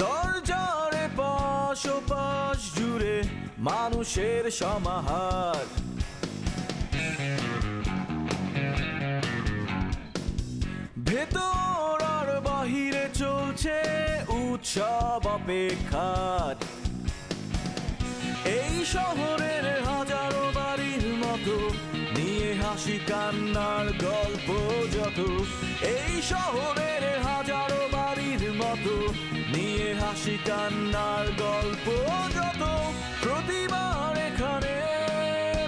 দরজারে পাশ ও পাশ জুড়ে মানুষের সমাহার, ভেতর আর বাহিরে চলছে উৎসব অপেক্ষার। এই শহরের হাজারো বাড়ির মতো নিয়ে হাসি কান্নার গল্প যত, এই শহরের হাজারো বাড়ির মতো নিয়ে হাসি কান্নার গল্প যত, প্রতিবার এখানে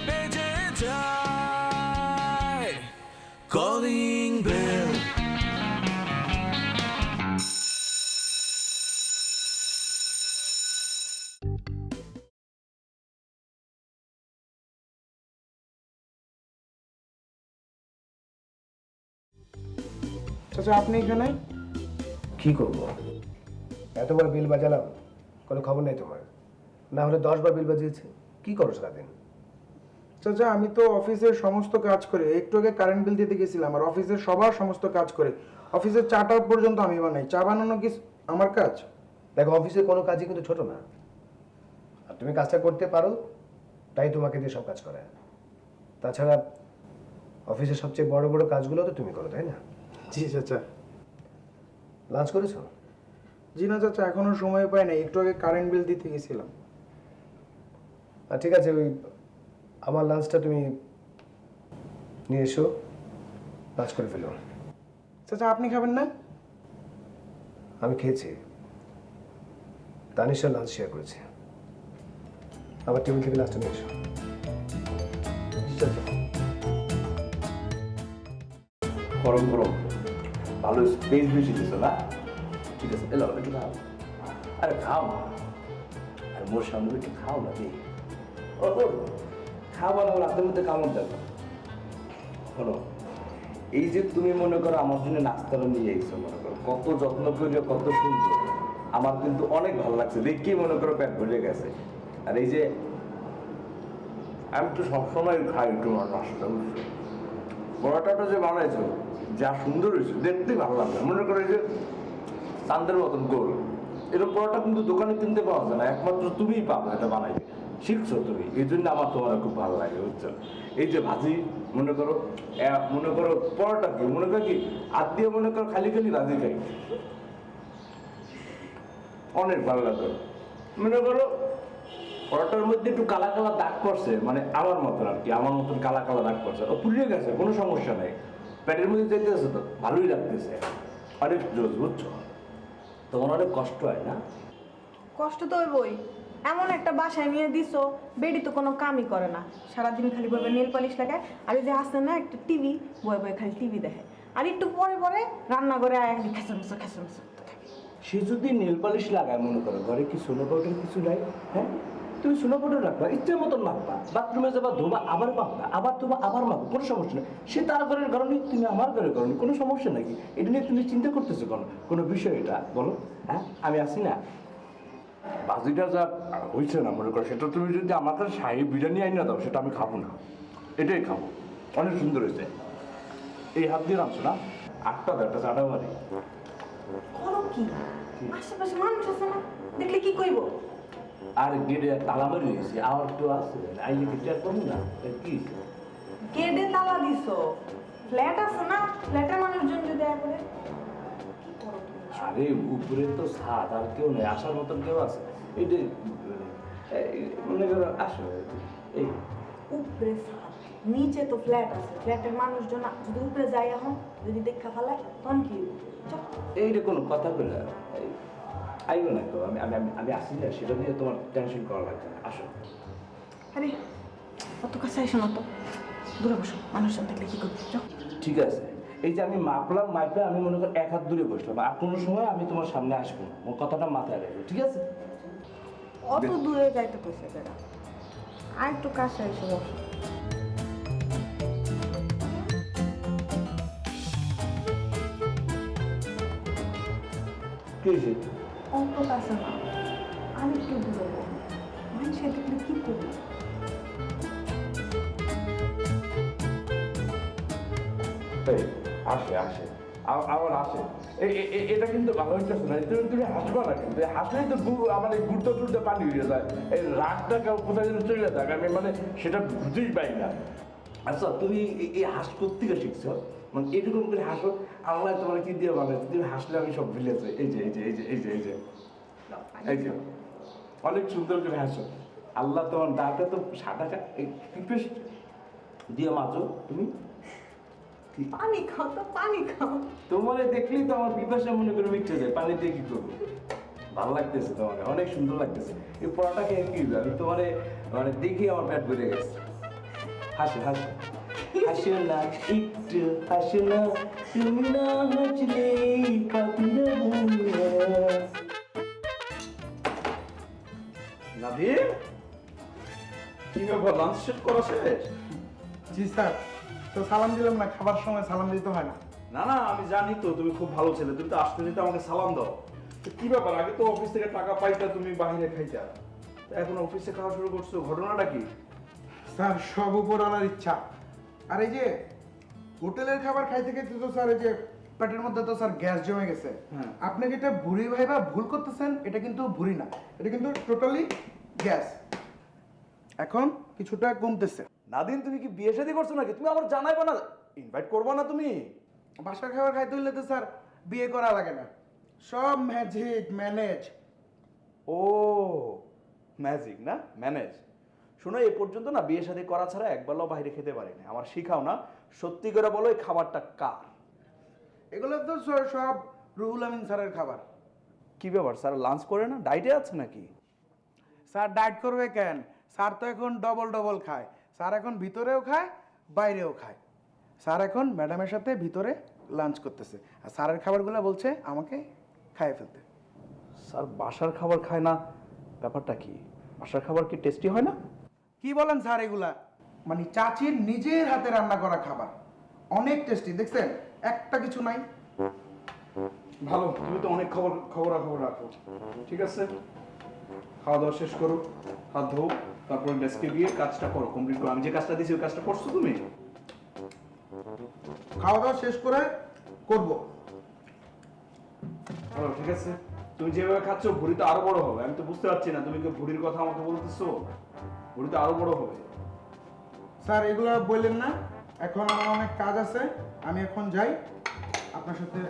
বেজে যায় কলিং বেল। চাচা আপনি এখানে কি করবো? এতবার বিল বাজালাম, কোনো খবর নেই তোমার। না হলে 10 বার বিল বাজিয়েছে। কি করো সারাদিন? চাচা আমি তো অফিসের সমস্ত কাজ করে, একটু আগে কারেন্ট বিল দিতে গেছিলাম, আর অফিসের সবার সমস্ত কাজ করে অফিসের চাটা পর্যন্ত আমি বানাই। চা বানানো কি আমার কাজ? দেখো, অফিসের কোনো কাজই কিন্তু ছোট না, আর তুমি কাজটা করতে পারো তাই তোমাকে দিয়ে সব কাজ করায়। তাছাড়া অফিসের সবচেয়ে বড় বড় কাজগুলো তো তুমি করো, তাই না? জি চাচা। লাঞ্চ করেছো? জি না চাচা, এখনো সময় পাই না, একটু আগে কারেন্ট বিল দিতে গেছিলাম। আর ঠিক আছে, ওই আমার লাঞ্চটা তুমি নিয়ে এসো, লাঞ্চ করে ফেলো। চাচা আপনি খাবেন না? আমি খেয়েছি, তানিশা লাঞ্চ শেয়ার করেছে। আমার টেবিল থেকে লাঞ্চটা নিয়ে এসো। গরম গরম ভালো স্পেস বেশি দিছো না? ঠিক আছে, এলো একটু খাও। আরে খাও না, আর মোর সামনে একটু খাও না। ও খাওয়া না, রাতের মধ্যে কামড় দেবে। শোনো, এই যে তুমি মনে করো আমার জন্য নাস্তাটা নিয়ে এসছো, মনে করো কত যত্ন করে, কত সুন্দর, আমার কিন্তু অনেক ভালো লাগছে দেখি, মনে করো পেট ভরে গেছে। আর এই যে আমি তো সবসময় খাই তোমার নাস্তা, বুঝছো? পরোটাটা যে বানাইছো যা সুন্দর হয়েছে, দেখতেই ভালো লাগবে। মনে করো এই যে চান্দের মতন গোল, এরকম পরোটা কিন্তু দোকানে কিনতে পাওয়া যায় না, একমাত্র তুমিই পাবে এটা বানাইবে, শিখছো তুমি, এই জন্য আমার তোমার খুব ভালো লাগে, বুঝছো? এই যে ভাজি, মনে করো পরোটা কি মনে করো কি হাত দিয়ে মনে করো খালি খালি ভাজি খাই, অনেক ভালো লাগে। মনে করো পরোটার মধ্যে একটু কালা কালা দাগ পড়ছে, মানে আমার মতন আর কি, আমার মতন কালা কালা দাগ পড়ছে, ও পুড়িয়ে গেছে, কোনো সমস্যা নেই, পেটের মধ্যে যেতেছে তো ভালোই লাগতেছে, অনেক জোস, বুঝছো? তোমার অনেক কষ্ট হয় না? কষ্ট তো হইবই, এমন একটা বাসায় নিয়ে দিছো, বেডি তো কোনো কামই করে না, সারাদিন খালি বইবে নেল পালিশ লাগায়, আর এই যে আসে না একটা টিভি, বয়ে বয়ে খালি টিভি দেখে, আর একটু পরে পরে রান্না করে একদিন খেসে থাকে। সে যদি নেল পালিশ লাগায়, মনে করো ঘরে কি সোনো পাউডার কিছু নাই? হ্যাঁ, তুমি সোনো পাউডার রাখবা, ইচ্ছার মতন মাখবা, বাথরুমে যাবা, ধোবা, আবার মাখবা, আবার ধোবা, আবার মাখবা, কোনো সমস্যা নেই। সে তার ঘরের কারণে, তুমি আমার ঘরের কারণে, কোনো সমস্যা নাকি? এটা নিয়ে তুমি চিন্তা করতেছো কোনো বিষয় এটা বলো? হ্যাঁ, আমি আসি না, ভাজিটা যা হয়েছে না, মনে করো সেটা তুমি যদি আমার কাছে শাহী বিরিয়ানি আনি না দাও, সেটা আমি খাবো না, এটাই খাবো। অনেক সুন্দর হয়েছে, এই হাত দিয়ে রাখছো না, 8টা 10টা চাটা বাড়ি করো কি? আশেপাশে মানুষ আছে না, দেখলে কি কইব? আর গেটে তালা মারি হয়েছে, আর কেউ আছে আইলে কি চেয়ার করবো না? কি গেটে তালা দিছো, ফ্ল্যাট আছে না, ফ্ল্যাটের মানুষজন যদি আয় করে কি করো তুমি? আরে উপরে তো ছাদ, আর কেউ নেই, আসার মতন কেউ আছে? এইটাই মনে করো আসো, এই উপরে ছাদ, নিচে তো ফ্ল্যাট আছে, ফ্ল্যাটের মানুষজন যদি উপরে যায় এখন, যদি দেখা ফেলায় তখন কি হইব? চল। এইটা কোনো কথা বলে আইবো না তো, আমি আমি আমি আসি না, সেটা নিয়ে তোমার টেনশন করা লাগবে না, আসো। আরে অত কাছে এসো না তো, দূরে বসো, মানুষজন দেখলে কি করবে? চল। ঠিক আছে, এই যে আমি মাপলাম, মাইপে আমি মনে করি 1 হাত দূরে বসলাম, আর কোনো সময় আমি তোমার সামনে আসবো না, ওর কথাটা মাথায় রাখবো, ঠিক আছে? অত দূরে যাইতে কইছে কেন? আর একটু কাছে এসে বসো। কি হয়েছে? অত কাছে না, আর একটু দূরে বসো, মানুষে দেখলে কি করবে? এই, আসে আসে আবার আসে এটা কিন্তু ভালো হইতেছে না, তুমি তুমি হাসবা না, কিন্তু হাসলেই তো আমার এই গুড়তে টুড়তে পানি হয়ে যায়, এই রাগটা কোথায় যেন চলে যায়, আমি মানে সেটা বুঝেই পাই না। আচ্ছা তুমি এই হাস কোত্থেকে শিখছো? মানে এরকম করে হাসো, আল্লাহ তোমার কি দিয়ে বানাইছে, তুমি হাসলে আমি সব ভুলে যাই। এই যে এই যে এই যে এই যে এই যে এই যে অনেক সুন্দর করে হাসো। আল্লাহ তোমার দাঁতে তো সাদা পিপেস দিয়ে মাছো তুমি। পানি খাও তো, পানি খাও। তোমার দেখলেই তো আমার পিপাসা মনে করে মিটে যায়, পানি দিয়ে কি করবো? ভালো লাগতেছে তোমার, অনেক সুন্দর লাগতেছে। এই পড়াটা খেয়ে কি আমি তোমার মানে দেখে আমার পেট ভরে গেছে। হাসো হাসো হাসো না একটু হাসো না, তুমি না হাসলে নাদিম, কি ব্যাপার, লাঞ্চ শেষ করা শেষ? জি স্যার, তো সালাম দিলাম না, খাবার সময় সালাম দিতে হয় না। না না, আমি জানি তো তুমি খুব ভালো ছেলে, তুমি তো আসতে নিতে আমাকে সালাম দাও। তো কি ব্যাপার, আগে তো অফিস থেকে টাকা পাইতা, তুমি বাইরে খাইতা, তো এখন অফিসে খাওয়া শুরু করছো, ঘটনাটা কি? স্যার সব উপরওয়ালার ইচ্ছা। আর এই যে হোটেলের খাবার খাইতে খাইতে তো স্যার এই যে পেটের মধ্যে তো স্যার গ্যাস জমে গেছে। হ্যাঁ। আপনি যেটা ভুঁড়ি ভাইবা ভুল করতেছেন, এটা কিন্তু ভুঁড়ি না, এটা কিন্তু টোটালি গ্যাস। এখন কিছুটা কমতেছে। নাদিম, তুমি কি বিয়ে শাদী করছো নাকি? তুমি আমার জানাইবা না, ইনভাইট করবা না তুমি? বাসার খাবার খাইতে হইলে তো স্যার বিয়ে করা লাগে না, সব ম্যাজিক ম্যানেজ। ও ম্যাজিক না ম্যানেজ। শোনো, এ পর্যন্ত না বিয়ে শাদী করা ছাড়া একবেলাও বাইরে খেতে পারিনি, আমার শিখাও না, সত্যি করে বলো এই খাবারটা কার? এগুলো তো সব রুহুল আমিন স্যারের খাবার। কি ব্যাপার, স্যার লাঞ্চ করে না, ডাইটে আছে নাকি? স্যার ডায়েট করবে কেন? স্যার তো এখন ডবল ডবল খায়। স্যার এখন ভিতরেও খায়, বাইরেও খায়। স্যার এখন ম্যাডামের সাথে ভিতরে লাঞ্চ করতেছে, আর স্যারের খাবারগুলো বলছে আমাকে খাইয়ে ফেলতে। স্যার বাসার খাবার খায় না, ব্যাপারটা কি? বাসার খাবার কি টেস্টি হয় না? কি বলেন স্যার এগুলা? মানে চাচির নিজের হাতে রান্না করা খাবার অনেক টেস্টি, দেখছেন একটা কিছু নাই। ভালো, তুমি তো অনেক খবর রাখো। ঠিক আছে, খাওয়া দাওয়া শেষ করো, হাত ধো, তারপরে ডেস্কে গিয়ে কাজটা করো, কমপ্লিট করো। আমি যে কাজটা দিয়েছি ওই কাজটা করছো তুমি? খাওয়া দাওয়া শেষ করে করব। ভালো, ঠিক আছে। তুমি যেভাবে খাচ্ছ ভুঁড়ি তো আরো বড় হবে, আমি তো বুঝতে পারছি না, তুমি কি ভুঁড়ির কথা আমাকে বলতেছো? ভুঁড়ি তো আরো বড় হবে। স্যার এগুলো বললেন না, এখন আমার অনেক কাজ আছে, আমি এখন যাই। আপনার সাথে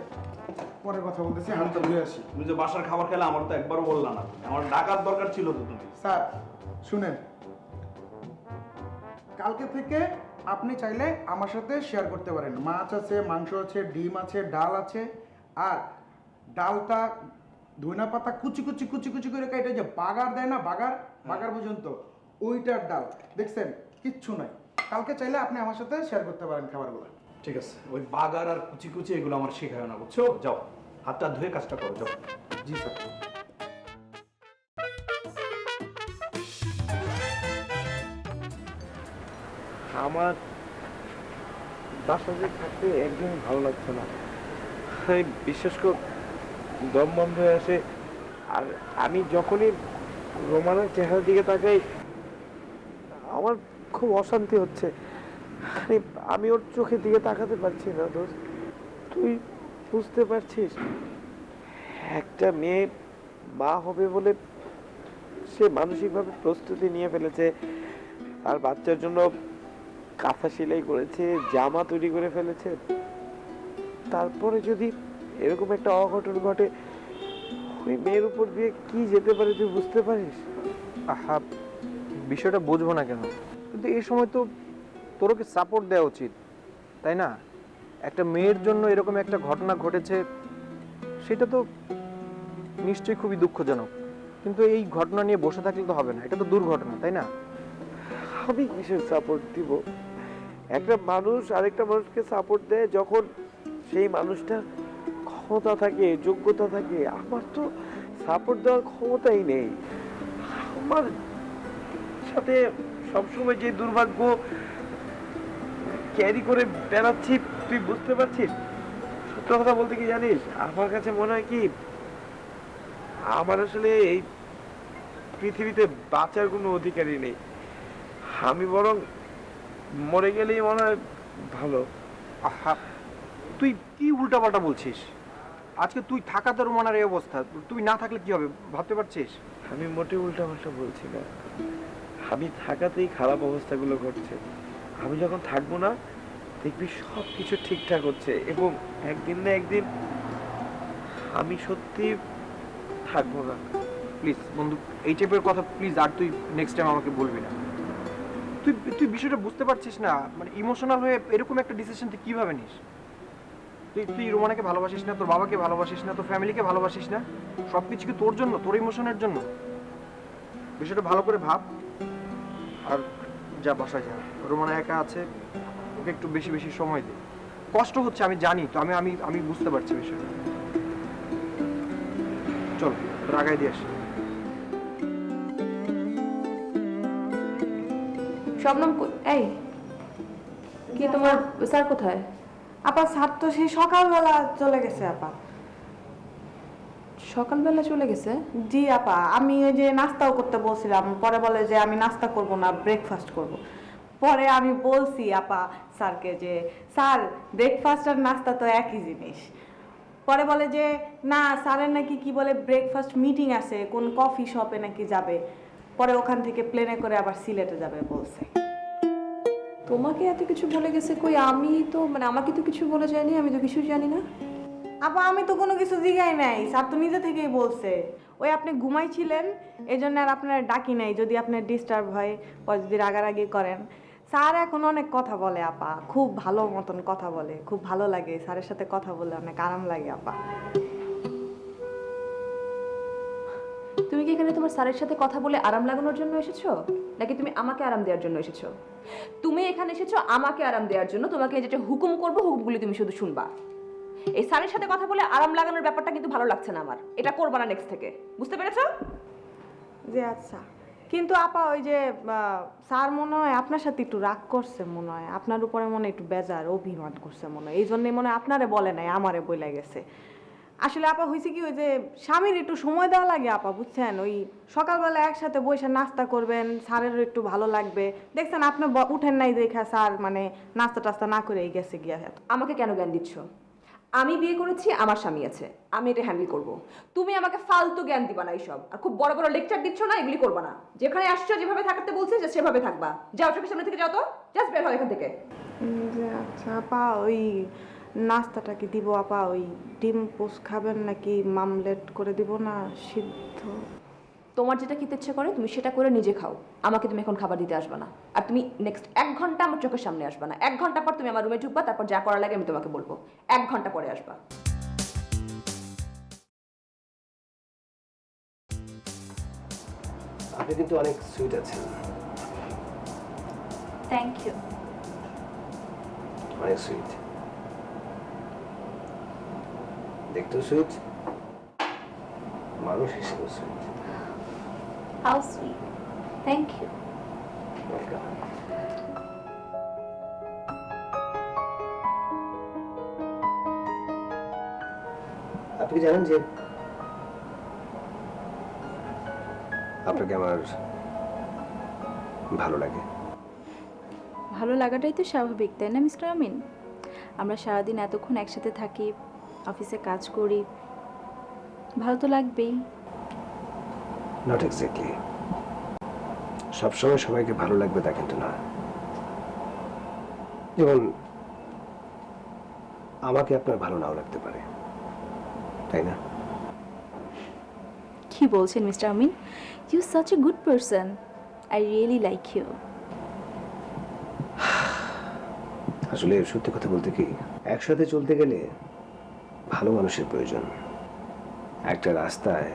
পরে কথা বলতেছি, আমি তো ঘুরে আসি। তুমি যে বাসার খাবার খেলে আমার তো একবারও বললা না, আমার ডাকার দরকার ছিল তো তুমি। স্যার শুনেন, কালকে থেকে আপনি চাইলে আমার সাথে শেয়ার করতে পারেন। মাছ আছে, মাংস আছে, ডিম আছে, ডাল আছে। আর ডালটা ধইনা পাতা কুচি কুচি কুচি কুচি করে কেটে যে বাগার দেয় না, বাগার পর্যন্ত ওইটার ডাল, দেখছেন কিচ্ছু নাই। কালকে চাইলে আপনি আমার সাথে শেয়ার করতে পারেন খাবারগুলো। ঠিক আছে, ওই বাগার আর কুচি কুচি এগুলো আমার শেখায় না, বুঝছো? যাও, হাতটা ধুয়ে কাজটা করো, যাও। জি স্যার। আমার বাসাতে থাকতে একদমই ভালো লাগছে না। এই বিশেষ করে দম বন্ধ হয়ে আসে, আর আমি যখনই রোমানের চেহারার দিকে তাকাই আমার খুব অশান্তি হচ্ছে। আরে আমি ওর চোখের দিকে তাকাতে পারছি না দোস্ত, তুই বুঝতে পারছিস? একটা মেয়ে মা হবে বলে সে মানসিকভাবে প্রস্তুতি নিয়ে ফেলেছে, আর বাচ্চার জন্য কাঁথা সেলাই করেছে, জামা তৈরি করে ফেলেছে। তারপরে যদি এরকম একটা অঘটন ঘটে, ওই মেয়ের উপর দিয়ে কি যেতে পারে তুই বুঝতে পারিস? আহা, বিষয়টা বুঝবো না কেন? কিন্তু এই সময় তো তোর ওকে সাপোর্ট দেওয়া উচিত, তাই না? একটা মেয়ের জন্য এরকম একটা ঘটনা ঘটেছে, সেটা তো নিশ্চয়ই খুবই দুঃখজনক, কিন্তু এই ঘটনা নিয়ে বসে থাকলে তো হবে না, এটা তো দুর্ঘটনা, তাই না? আমি কিসের সাপোর্ট দিব? একটা মানুষ আরেকটা মানুষকে সাপোর্ট দেয় যখন সেই মানুষটার ক্ষমতা থাকে, যোগ্যতা থাকে। আমার তো সাপোর্ট দেওয়ার ক্ষমতাই নেই। আমার সাথে সবসময় যে দুর্ভাগ্য ক্যারি করে বেড়াচ্ছি, তুই বুঝতে পারছিস? সত্য কথা বলতে কি জানিস, আমার কাছে মনে হয় কি আমার আসলে এই পৃথিবীতে বাঁচার কোনো অধিকারই নেই। আমি বরং মরে গেলেই মনে হয় ভালো। আহা, তুই কি উল্টাপাল্টা বলছিস? আজকে তুই থাকাতে রোমানার এই অবস্থা, তুই না থাকলে কি হবে ভাবতে পারছিস? আমি মোটে উল্টাপাল্টা বলছি না, আমি থাকাতেই খারাপ অবস্থাগুলো ঘটছে। আমি যখন থাকবো না দেখবি সব কিছু ঠিকঠাক হচ্ছে, এবং একদিন না একদিন আমি সত্যি থাকবো না। প্লিজ বন্ধু, এই টাইপের কথা প্লিজ আর তুই নেক্সট টাইম আমাকে বলবি না। তুই তুই বিষয়টা বুঝতে পারছিস না, মানে ইমোশনাল হয়ে এরকম একটা ডিসিশন তুই কিভাবে নিস? তুই রোমানাকে ভালোবাসিস না, তোর বাবাকে ভালোবাসিস না, তোর ফ্যামিলিকে ভালোবাসিস না, সবকিছু কি তোর জন্য, তোর ইমোশনের জন্য? বিষয়টা ভালো করে ভাব আর যা বাসায় যা। রোমানা একা আছে, ওকে একটু বেশি বেশি সময় দে। কষ্ট হচ্ছে আমি জানি তো, আমি আমি আমি বুঝতে পারছি বিষয়টা। চল রাগাই দিয়ে আসি। শবনম এই কি তোমার স্যার কোথায়? আপা স্যার তো সেই সকালবেলা চলে গেছে আপা। সকালবেলা চলে গেছে? জি আপা, আমি ওই যে নাস্তাও করতে বলছিলাম, পরে বলে যে আমি নাস্তা করব না, ব্রেকফাস্ট করব। পরে আমি বলছি আপা স্যারকে যে স্যার ব্রেকফাস্ট আর নাস্তা তো একই জিনিস। পরে বলে যে না, স্যারের নাকি কি বলে ব্রেকফাস্ট মিটিং আছে, কোন কফি শপে নাকি যাবে, পরে ওখান থেকে প্লেনে করে আবার সিলেটে যাবে বলছে। তোমাকে এত কিছু বলে গেছে? কই আমি তো মানে আমাকে তো কিছু বলে যায়নি, আমি তো কিছু জানি না। আপা আমি তো কোনো কিছু জিগাই নাই, স্যার তো নিজে থেকেই বলছে। ওই আপনি ঘুমাইছিলেন এই জন্য আর আপনার ডাকি নাই, যদি আপনার ডিস্টার্ব হয় পরে যদি রাগারাগি করেন। স্যার এখন অনেক কথা বলে আপা, খুব ভালো মতন কথা বলে, খুব ভালো লাগে স্যারের সাথে কথা বলে, অনেক আরাম লাগে আপা। তুমি কি এখানে তোমার স্যারের সাথে কথা বলে আরাম লাগানোর জন্য এসেছো, নাকি তুমি আমাকে আরাম দেওয়ার জন্য এসেছো? তুমি এখানে এসেছো আমাকে আরাম দেওয়ার জন্য। তোমাকে যেটা হুকুম করবো হুকুমগুলি তুমি শুধু শুনবা। এই স্যারের সাথে কথা বলে আরাম লাগানোর ব্যাপারটা কিন্তু ভালো লাগছে না আমার। এটা করবা না নেক্সট থেকে, বুঝতে পেরেছো? জি আচ্ছা, কিন্তু আপা ওই যে স্যার মনে হয় আপনার সাথে একটু রাগ করছে, মনে হয় আপনার উপরে মনে হয় একটু বেজার অভিমান করছে মনে হয়, এই জন্যই মনে হয় আপনারে বলে নাই, আমারে বইলা গেছে। আসলে আপা হয়েছে কি, ওই যে স্বামীর একটু সময় দেওয়া লাগে আপা, বুঝছেন? ওই সকালবেলা একসাথে বসে নাস্তা করবেন, স্যারেরও একটু ভালো লাগবে। দেখছেন আপনি উঠেন নাই দেখা স্যার মানে নাস্তা টাস্তা না করেই গেছে গিয়া। আমাকে কেন জ্ঞান দিচ্ছ? আমি বিয়ে করেছি, আমার স্বামী আছে, আমি এটা হ্যান্ডেল করব। তুমি আমাকে ফালতু জ্ঞান দিবা না এইসব, আর খুব বড় বড় লেকচার দিচ্ছ না, এগুলি করবা না। যেখানে আসছো যেভাবে থাকতে বলছে যে সেভাবে থাকবা। যাও চোখের সামনে থেকে যাও তো, জাস্ট বের হও এখান থেকে। যে আচ্ছা আপা, ওই নাস্তাটা কি দিব আপা? ওই ডিম পোস্ট খাবেন নাকি মামলেট করে দিব না সিদ্ধ? তোমার যেটা খেতে ইচ্ছে করে তুমি সেটা করে নিজে খাও, আমাকে তুমি এখন খাবার দিতে আসবে না। আর তুমি নেক্সট 1 ঘন্টা আমার চোখের সামনে আসবে না। 1 ঘন্টা পর তুমি আমার রুমে ঢুকবা, তারপর যা করা লাগে আমি তোমাকে বলবো। 1 ঘন্টা পরে আসবা। আপনি কিন্তু অনেক সুইট আছেন। Thank you. অনেক সুইট, দেখতেও সুইট, মানুষ হিসেবে sweet. How sweet. Thank you. Welcome. আপনি কি জানেন যে আপনাকে আমার ভালো লাগে? ভালো লাগাটাই তো স্বাভাবিক, তাই না মিস্টার আমিন? আমরা সারাদিন এতক্ষণ একসাথে থাকি, অফিসে কাজ করি, ভালো তো লাগবেই। Not exactly. সবসময় সবাইকে ভালো লাগবে তা কিন্তু না। যেমন আমাকে আপনার ভালো নাও লাগতে পারে, তাই না? কি বলছেন mister Amin? You such a good person, I really like you. আসলে সত্যি কথা বলতে কি, একসাথে চলতে গেলে ভালো মানুষের প্রয়োজন। একটা রাস্তায়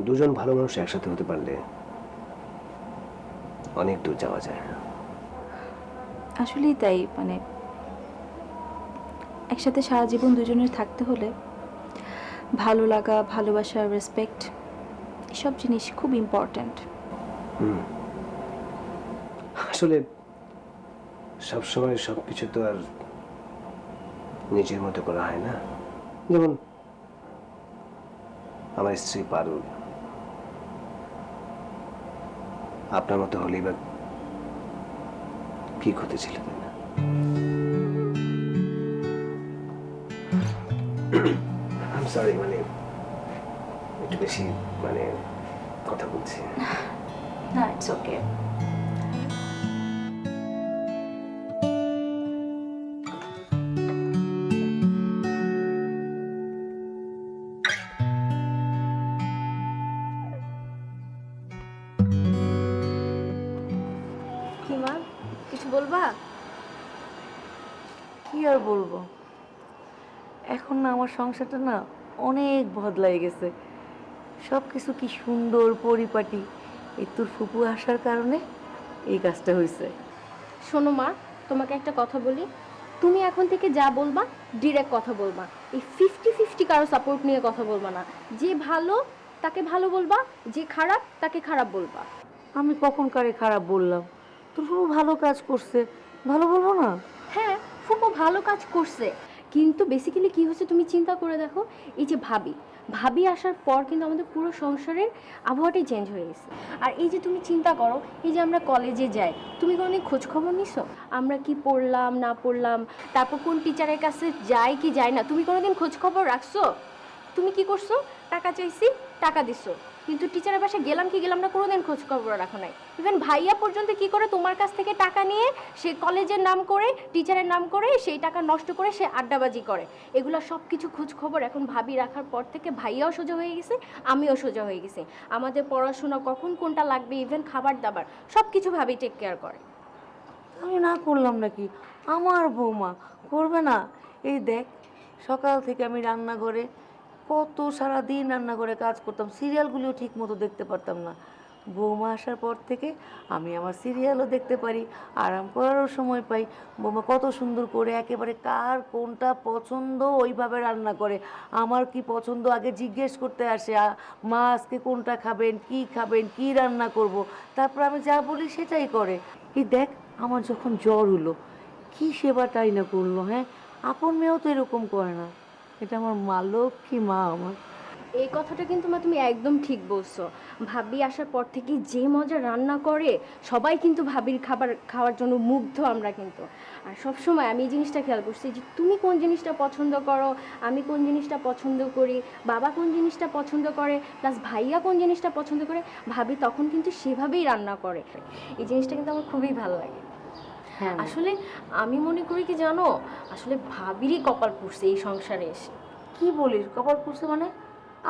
দুজন ভালো মানুষ একসাথে হতে পারলে অনেক দূর যাওয়া যায়। আসলেই তাই, মানে একসাথে সারা জীবন দুজনের থাকতে হলে ভালো লাগা, ভালোবাসা, রেসপেক্ট এসব জিনিস খুব ইম্পর্ট্যান্ট। আসলে সবসময় সবকিছু তো আর নিজের মতো করা হয় না। যেমন আমার স্ত্রী পারুল আপনার মতো হলেই বা কি ক্ষতি ছিল, তাই না? সরি মানে একটু বেশি মানে কথা বলছি। না, ইটস ওকে। কি মা, কিছু বলবা? কি আর বলবো, এখন না আমার সংসারটা না অনেক বদলাই গেছে। সব কিছু কি সুন্দর পরিপাটি, এই তোর ফুপু আসার কারণে এই কাজটা হয়েছে। শোনো মা, তোমাকে একটা কথা বলি, তুমি এখন থেকে যা বলবা ডিরেক্ট কথা বলবা। এই 50-50 কারো সাপোর্ট নিয়ে কথা বলবা না। যে ভালো তাকে ভালো বলবা, যে খারাপ তাকে খারাপ বলবা। আমি কখন কারে খারাপ বললাম? তোর ফুপু ভালো কাজ করছে, ভালো বলবো না? হ্যাঁ, ফুপু ভালো কাজ করছে, কিন্তু বেসিক্যালি কি হচ্ছে তুমি চিন্তা করে দেখো, এই যে ভাবি আসার পর কিন্তু আমাদের পুরো সংসারের আবহাওয়াটাই চেঞ্জ হয়ে গেছে। আর এই যে তুমি চিন্তা করো, এই যে আমরা কলেজে যাই, তুমি কোনোদিন খোঁজ খবর নিছো আমরা কি পড়লাম না পড়লাম, তারপর কোন টিচারের কাছে যাই কি যাই না, তুমি কোনোদিন খোঁজ খবর রাখছো? তুমি কি করছো? টাকা চাইছি, টাকা দিছো, কিন্তু টিচারের বাসায় গেলাম কি গেলাম না কোনোদিন খোঁজ খবর রাখো নাই। ইভেন ভাইয়া পর্যন্ত কি করে তোমার কাছ থেকে টাকা নিয়ে সে কলেজের নাম করে, টিচারের নাম করে সেই টাকা নষ্ট করে সে আড্ডাবাজি করে। এগুলো সব কিছু খোঁজ খবর এখন ভাবি রাখার পর থেকে ভাইয়াও সোজা হয়ে গেছে, আমিও সোজা হয়ে গেছি। আমাদের পড়াশোনা কখন কোনটা লাগবে, ইভেন খাবার দাবার সব কিছু ভাবি টেক কেয়ার করে। আমি না করলাম নাকি? আমার বৌমা করবে না? এই দেখ, সকাল থেকে আমি রান্নাঘরে কত সারাদিন রান্নাঘরে কাজ করতাম, সিরিয়ালগুলিও ঠিক মতো দেখতে পারতাম না। বৌমা আসার পর থেকে আমি আমার সিরিয়ালও দেখতে পারি, আরাম করারও সময় পাই। বৌমা কত সুন্দর করে একেবারে কার কোনটা পছন্দ ওইভাবে রান্না করে। আমার কি পছন্দ আগে জিজ্ঞেস করতে আসে, মা আজকে কোনটা খাবেন, কি রান্না করব, তারপর আমি যা বলি সেটাই করে। এই দেখ, আমার যখন জ্বর হলো কি সেবাটাই না করলো। হ্যাঁ, আপন মেয়েও তো এরকম করে না। এটা আমার মা, লক্ষ্মী মা আমার। এই কথাটা কিন্তু মা তুমি একদম ঠিক বলছো। ভাবি আসার পর থেকে যে মজা রান্না করে, সবাই কিন্তু ভাবির খাবার খাওয়ার জন্য মুগ্ধ আমরা কিন্তু। আর সব সময় আমি এই জিনিসটা খেয়াল করছি যে তুমি কোন জিনিসটা পছন্দ করো, আমি কোন জিনিসটা পছন্দ করি, বাবা কোন জিনিসটা পছন্দ করে, প্লাস ভাইয়া কোন জিনিসটা পছন্দ করে, ভাবি তখন কিন্তু সেভাবেই রান্না করে। এই জিনিসটা কিন্তু আমার খুবই ভালো লাগে। হ্যাঁ, আসলে আমি মনে করি কি জানো, আসলে ভাবিরই কপাল পুড়ছে এই সংসারে এসে। কি বলিস? কপাল পুড়ছে মানে?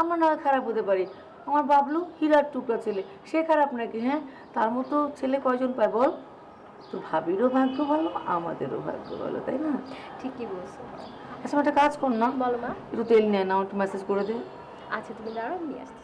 আমরা না হয় খারাপ হতে পারি, আমার বাবলু হীরার টুকরা ছেলে, সে খারাপ নাকি? হ্যাঁ, তার মতো ছেলে কয়জন পায় বল? তো ভাবিরও ভাগ্য ভালো, আমাদেরও ভাগ্য ভালো, তাই না? ঠিকই বলছো। আচ্ছা, আমার একটা কাজ কর না, বলো মা। একটু তেল নিয়ে না, একটু মেসেজ করে দে। আচ্ছা তুমি দাঁড়াও, নিয়ে আসছি।